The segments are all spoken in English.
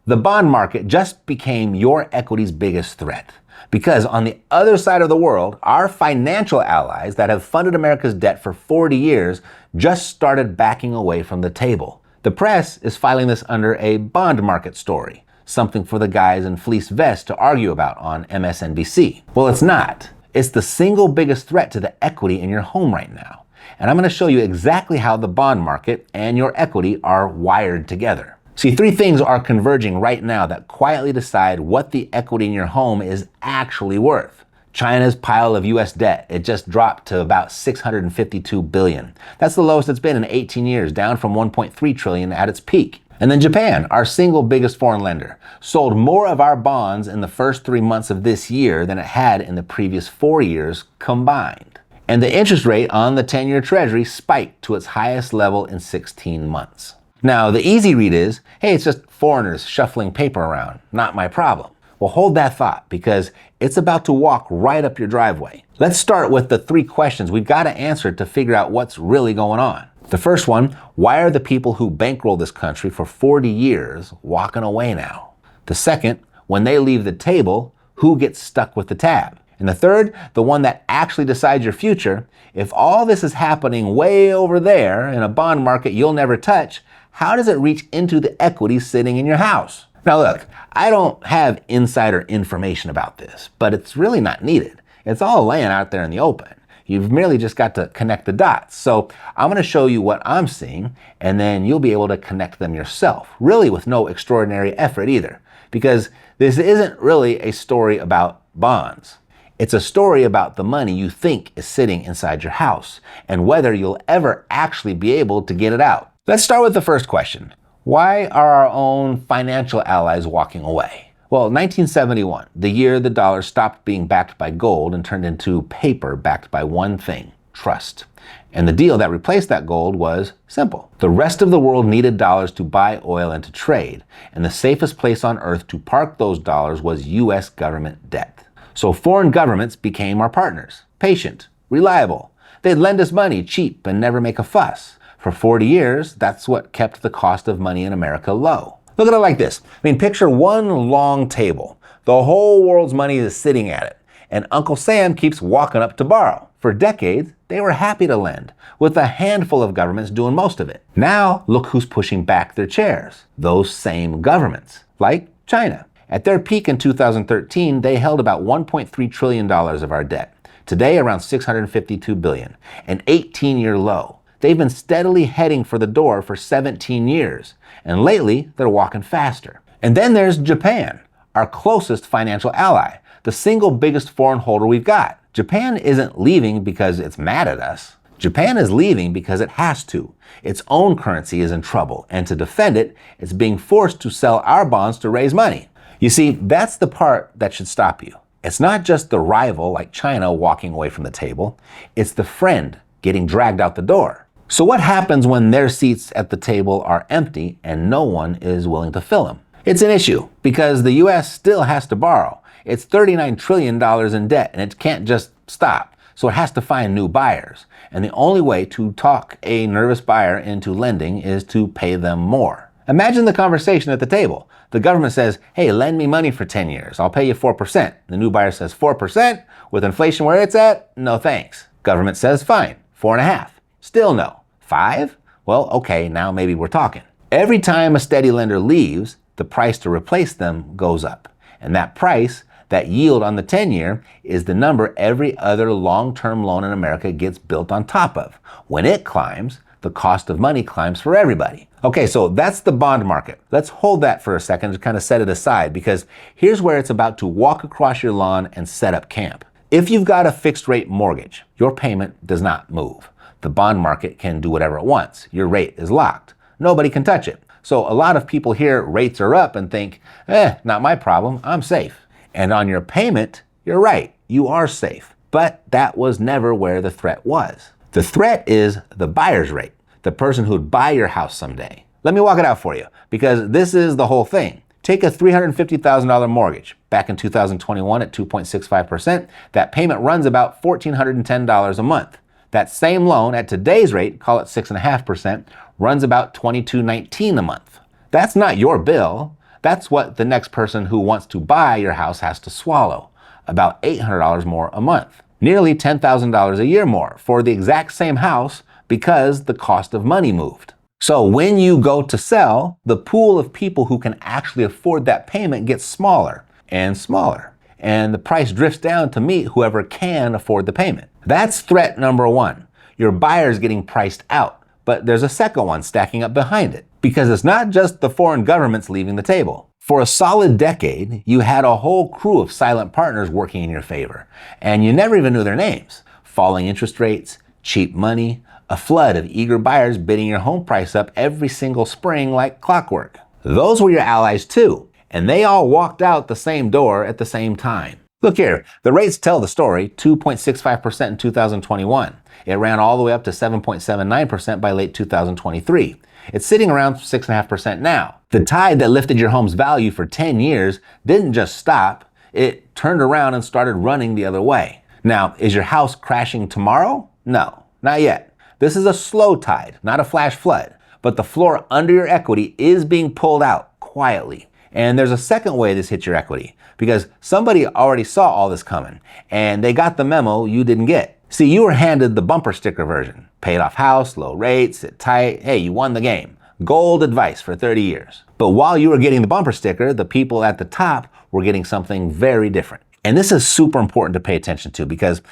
The bond market just became your equity's biggest threat. Because on the other side of the world, our financial allies that have funded America's debt for 40 years just started backing away from the table. The press is filing this under a bond market story, something for the guys in fleece vests to argue about on MSNBC. Well, it's not. It's the single biggest threat to the equity in your home right now. And I'm going to show you exactly how the bond market and your equity are wired together. See, three things are converging right now that quietly decide what the equity in your home is actually worth. China's pile of US debt, it just dropped to about $652 billion. That's the lowest it's been in 18 years, down from $1.3 trillion at its peak. And then Japan, our single biggest foreign lender, sold more of our bonds in the first 3 months of this year than it had in the previous 4 years combined. And the interest rate on the 10-year Treasury spiked to its highest level in 16 months. Now, the easy read is, hey, it's just foreigners shuffling paper around, not my problem. Well, hold that thought, because it's about to walk right up your driveway. Let's start with the three questions we've got to answer to figure out what's really going on. The first one, why are the people who bankrolled this country for 40 years walking away now? The second, when they leave the table, who gets stuck with the tab? And the third, the one that actually decides your future, if all this is happening way over there in a bond market you'll never touch, how does it reach into the equity sitting in your house? Now look, I don't have insider information about this, but it's really not needed. It's all laying out there in the open. You've merely just got to connect the dots. So I'm going to show you what I'm seeing, and then you'll be able to connect them yourself, really with no extraordinary effort either, because this isn't really a story about bonds. It's a story about the money you think is sitting inside your house and whether you'll ever actually be able to get it out. Let's start with the first question. Why are our own financial allies walking away? Well, 1971, the year the dollar stopped being backed by gold and turned into paper backed by one thing, trust. And the deal that replaced that gold was simple. The rest of the world needed dollars to buy oil and to trade, and the safest place on earth to park those dollars was U.S. government debt. So foreign governments became our partners, patient, reliable. They'd lend us money cheap and never make a fuss. For 40 years, that's what kept the cost of money in America low. Look at it like this. Picture one long table. The whole world's money is sitting at it, and Uncle Sam keeps walking up to borrow. For decades, they were happy to lend, with a handful of governments doing most of it. Now, look who's pushing back their chairs. Those same governments, like China. At their peak in 2013, they held about $1.3 trillion of our debt. Today, around $652 billion, an 18-year low. They've been steadily heading for the door for 17 years, and lately they're walking faster. And then there's Japan, our closest financial ally, the single biggest foreign holder we've got. Japan isn't leaving because it's mad at us. Japan is leaving because it has to. Its own currency is in trouble, and to defend it, it's being forced to sell our bonds to raise money. You see, that's the part that should stop you. It's not just the rival like China walking away from the table, it's the friend getting dragged out the door. So what happens when their seats at the table are empty and no one is willing to fill them? It's an issue because the US still has to borrow. It's $39 trillion in debt and it can't just stop. So it has to find new buyers. And the only way to talk a nervous buyer into lending is to pay them more. Imagine the conversation at the table. The government says, hey, lend me money for 10 years. I'll pay you 4%. The new buyer says 4%? With inflation where it's at? No thanks. Government says fine, 4.5%. Still no. 5? Well, okay, now maybe we're talking. Every time a steady lender leaves, the price to replace them goes up. And that price, that yield on the 10-year, is the number every other long-term loan in America gets built on top of. When it climbs, the cost of money climbs for everybody. Okay, so that's the bond market. Let's hold that for a second to kind of set it aside, because here's where it's about to walk across your lawn and set up camp. If you've got a fixed rate mortgage, your payment does not move. The bond market can do whatever it wants. Your rate is locked. Nobody can touch it. So a lot of people hear rates are up and think, not my problem, I'm safe. And on your payment, you're right, you are safe. But that was never where the threat was. The threat is the buyer's rate, the person who'd buy your house someday. Let me walk it out for you, because this is the whole thing. Take a $350,000 mortgage. Back in 2021 at 2.65%, that payment runs about $1,410 a month. That same loan at today's rate, call it 6.5%, runs about $2,219 a month. That's not your bill. That's what the next person who wants to buy your house has to swallow. About $800 more a month. Nearly $10,000 a year more for the exact same house because the cost of money moved. So when you go to sell, the pool of people who can actually afford that payment gets smaller and smaller, and the price drifts down to meet whoever can afford the payment. That's threat number one. Your buyer's getting priced out, but there's a second one stacking up behind it, because it's not just the foreign governments leaving the table. For a solid decade, you had a whole crew of silent partners working in your favor, and you never even knew their names. Falling interest rates, cheap money, a flood of eager buyers bidding your home price up every single spring like clockwork. Those were your allies too, and they all walked out the same door at the same time. Look here, the rates tell the story. 2.65% in 2021. It ran all the way up to 7.79% by late 2023. It's sitting around 6.5% now. The tide that lifted your home's value for 10 years didn't just stop, it turned around and started running the other way. Now, is your house crashing tomorrow? No, not yet. This is a slow tide, not a flash flood, but the floor under your equity is being pulled out quietly. And there's a second way this hits your equity, because somebody already saw all this coming, and they got the memo you didn't get. See, you were handed the bumper sticker version. Paid off house, low rates, sit tight, hey, you won the game. Gold advice for 30 years. But while you were getting the bumper sticker, the people at the top were getting something very different. And this is super important to pay attention to, because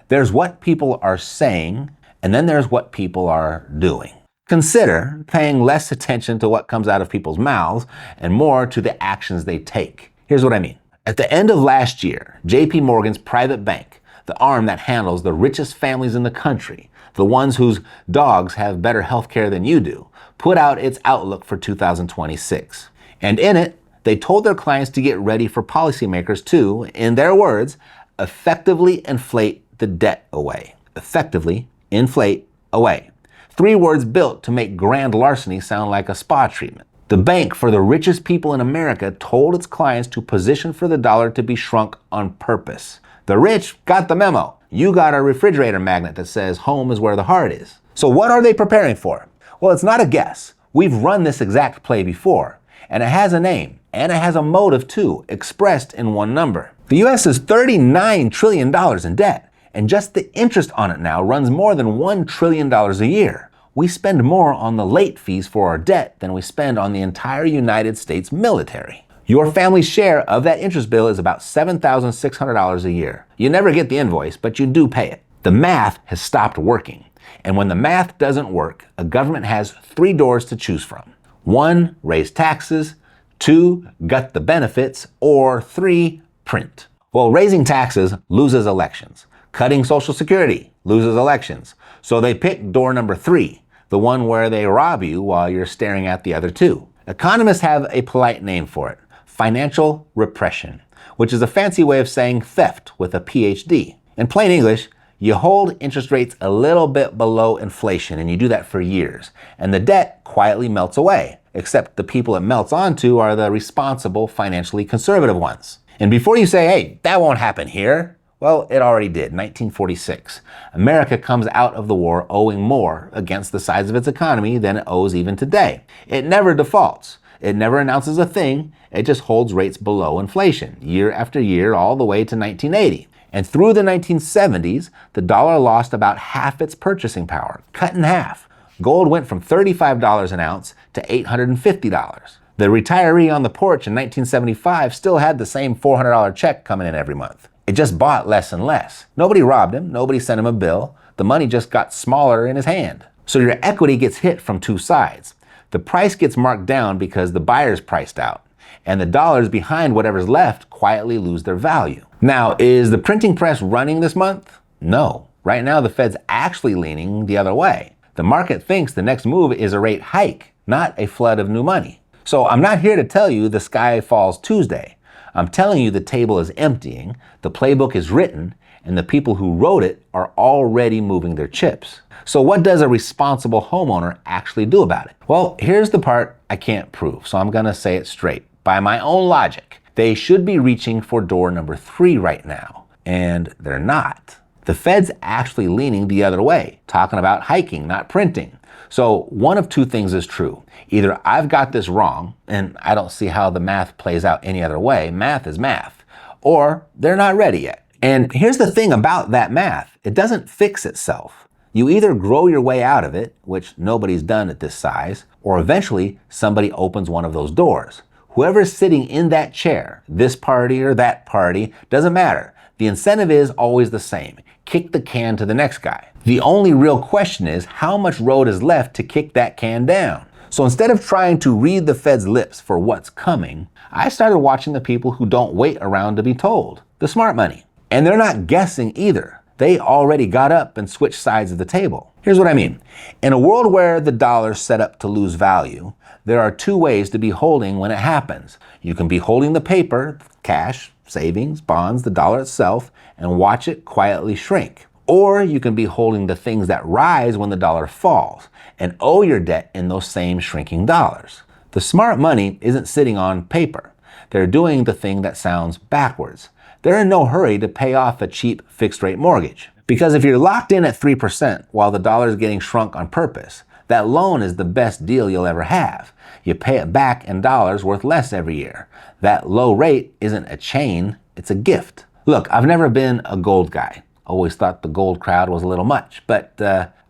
there's what people are saying, and then there's what people are doing. Consider paying less attention to what comes out of people's mouths and more to the actions they take. Here's what I mean. At the end of last year, JP Morgan's private bank, the arm that handles the richest families in the country, the ones whose dogs have better health care than you do, put out its outlook for 2026. And in it, they told their clients to get ready for policymakers to, in their words, effectively inflate the debt away. Effectively inflate away. 3 words built to make grand larceny sound like a spa treatment. The bank for the richest people in America told its clients to position for the dollar to be shrunk on purpose. The rich got the memo. You got a refrigerator magnet that says home is where the heart is. So what are they preparing for? Well, it's not a guess. We've run this exact play before, and it has a name, and it has a motive too, expressed in one number. The US is $39 trillion in debt. And just the interest on it now runs more than $1 trillion a year. We spend more on the late fees for our debt than we spend on the entire United States military. Your family's share of that interest bill is about $7,600 a year. You never get the invoice, but you do pay it. The math has stopped working. And when the math doesn't work, a government has 3 doors to choose from. 1, raise taxes. 2, gut the benefits. Or 3, print. Well, raising taxes loses elections. Cutting Social Security loses elections. So they pick door number 3, the one where they rob you while you're staring at the other 2. Economists have a polite name for it, financial repression, which is a fancy way of saying theft with a PhD. In plain English, you hold interest rates a little bit below inflation, and you do that for years, and the debt quietly melts away, except the people it melts onto are the responsible, financially conservative ones. And before you say, hey, that won't happen here, well, it already did, 1946. America comes out of the war owing more against the size of its economy than it owes even today. It never defaults. It never announces a thing. It just holds rates below inflation, year after year, all the way to 1980. And through the 1970s, the dollar lost about half its purchasing power, cut in half. Gold went from $35 an ounce to $850. The retiree on the porch in 1975 still had the same $400 check coming in every month. It just bought less and less. Nobody robbed him. Nobody sent him a bill. The money just got smaller in his hand. So your equity gets hit from 2 sides. The price gets marked down because the buyer's priced out, and the dollars behind whatever's left quietly lose their value. Now, is the printing press running this month? No. Right now, the Fed's actually leaning the other way. The market thinks the next move is a rate hike, not a flood of new money. So I'm not here to tell you the sky falls Tuesday. I'm telling you the table is emptying, the playbook is written, and the people who wrote it are already moving their chips. So what does a responsible homeowner actually do about it? Well, here's the part I can't prove, so I'm gonna say it straight. By my own logic, they should be reaching for door number 3 right now, and they're not. The Fed's actually leaning the other way, talking about hiking, not printing. So one of two things is true. Either I've got this wrong, and I don't see how the math plays out any other way. Math is math. Or they're not ready yet. And here's the thing about that math. It doesn't fix itself. You either grow your way out of it, which nobody's done at this size, or eventually somebody opens one of those doors. Whoever's sitting in that chair, this party or that party, doesn't matter. The incentive is always the same. Kick the can to the next guy. The only real question is how much road is left to kick that can down. So instead of trying to read the Fed's lips for what's coming, I started watching the people who don't wait around to be told, the smart money. And they're not guessing either. They already got up and switched sides of the table. Here's what I mean. In a world where the dollar's set up to lose value, there are two ways to be holding when it happens. You can be holding the paper, cash, savings, bonds, the dollar itself, and watch it quietly shrink. Or you can be holding the things that rise when the dollar falls and owe your debt in those same shrinking dollars. The smart money isn't sitting on paper. They're doing the thing that sounds backwards. They're in no hurry to pay off a cheap fixed rate mortgage. Because if you're locked in at 3% while the dollar is getting shrunk on purpose, that loan is the best deal you'll ever have. You pay it back in dollars worth less every year. That low rate isn't a chain, it's a gift. Look, I've never been a gold guy. Always thought the gold crowd was a little much, but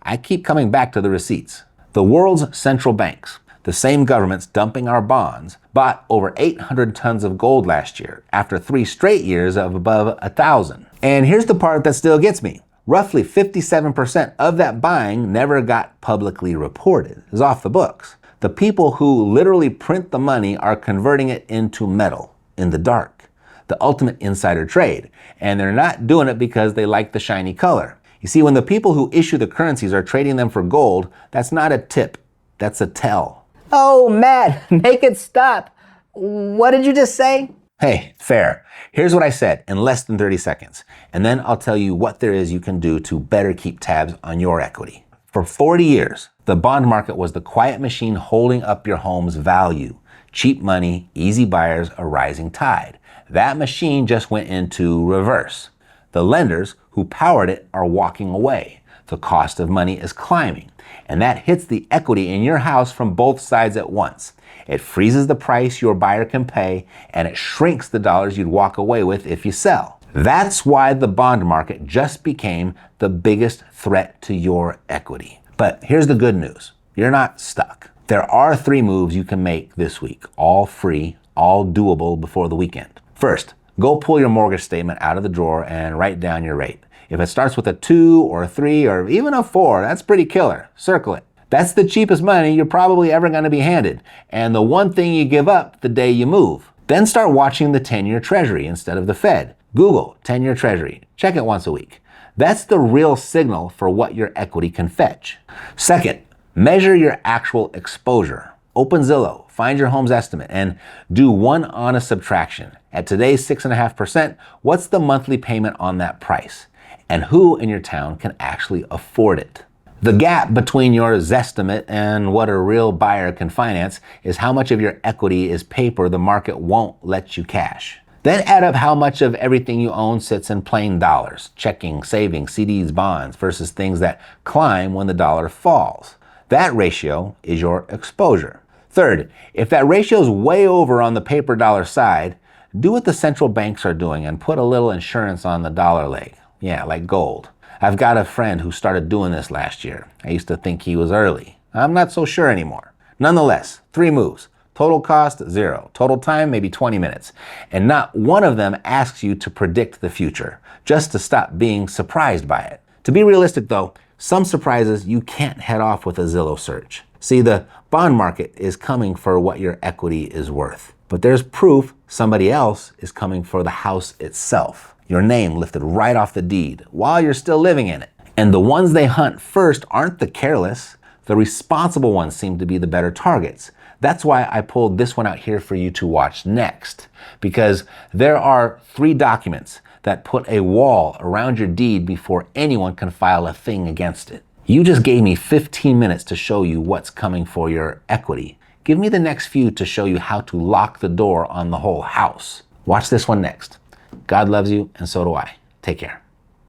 I keep coming back to the receipts. The world's central banks, the same governments dumping our bonds, bought over 800 tons of gold last year after 3 straight years of above 1,000. And here's the part that still gets me. Roughly 57% of that buying never got publicly reported. It's off the books. The people who literally print the money are converting it into metal in the dark. The ultimate insider trade. And they're not doing it because they like the shiny color. You see, when the people who issue the currencies are trading them for gold, that's not a tip, that's a tell. Oh, Matt, make it stop. What did you just say? Hey, fair. Here's what I said in less than 30 seconds. And then I'll tell you what there is you can do to better keep tabs on your equity. For 40 years, the bond market was the quiet machine holding up your home's value. Cheap money, easy buyers, a rising tide. That machine just went into reverse. The lenders who powered it are walking away. The cost of money is climbing. And that hits the equity in your house from both sides at once. It freezes the price your buyer can pay, and it shrinks the dollars you'd walk away with if you sell. That's why the bond market just became the biggest threat to your equity. But here's the good news. You're not stuck. There are 3 moves you can make this week, all free, all doable before the weekend. First, go pull your mortgage statement out of the drawer and write down your rate. If it starts with a 2 or a 3 or even a 4, that's pretty killer. Circle it. That's the cheapest money you're probably ever going to be handed, and the one thing you give up the day you move. Then start watching the 10-year Treasury instead of the Fed. Google 10-year Treasury. Check it once a week. That's the real signal for what your equity can fetch. Second, measure your actual exposure. Open Zillow, find your home's estimate, and do one honest subtraction. At today's 6.5%, what's the monthly payment on that price? And who in your town can actually afford it? The gap between your Zestimate and what a real buyer can finance is how much of your equity is paper the market won't let you cash. Then add up how much of everything you own sits in plain dollars, checking, savings, CDs, bonds, versus things that climb when the dollar falls. That ratio is your exposure. Third, if that ratio is way over on the paper dollar side, do what the central banks are doing and put a little insurance on the dollar leg. Yeah, like gold. I've got a friend who started doing this last year. I used to think he was early. I'm not so sure anymore. Nonetheless, 3 moves. Total cost, 0. Total time, maybe 20 minutes. And not one of them asks you to predict the future, just to stop being surprised by it. To be realistic though, some surprises you can't head off with a Zillow search. See, the bond market is coming for what your equity is worth. But there's proof somebody else is coming for the house itself. Your name lifted right off the deed while you're still living in it. And the ones they hunt first aren't the careless. The responsible ones seem to be the better targets. That's why I pulled this one out here for you to watch next. Because there are 3 documents that put a wall around your deed before anyone can file a thing against it. You just gave me 15 minutes to show you what's coming for your equity. Give me the next few to show you how to lock the door on the whole house. Watch this one next. God loves you, and so do I. Take care.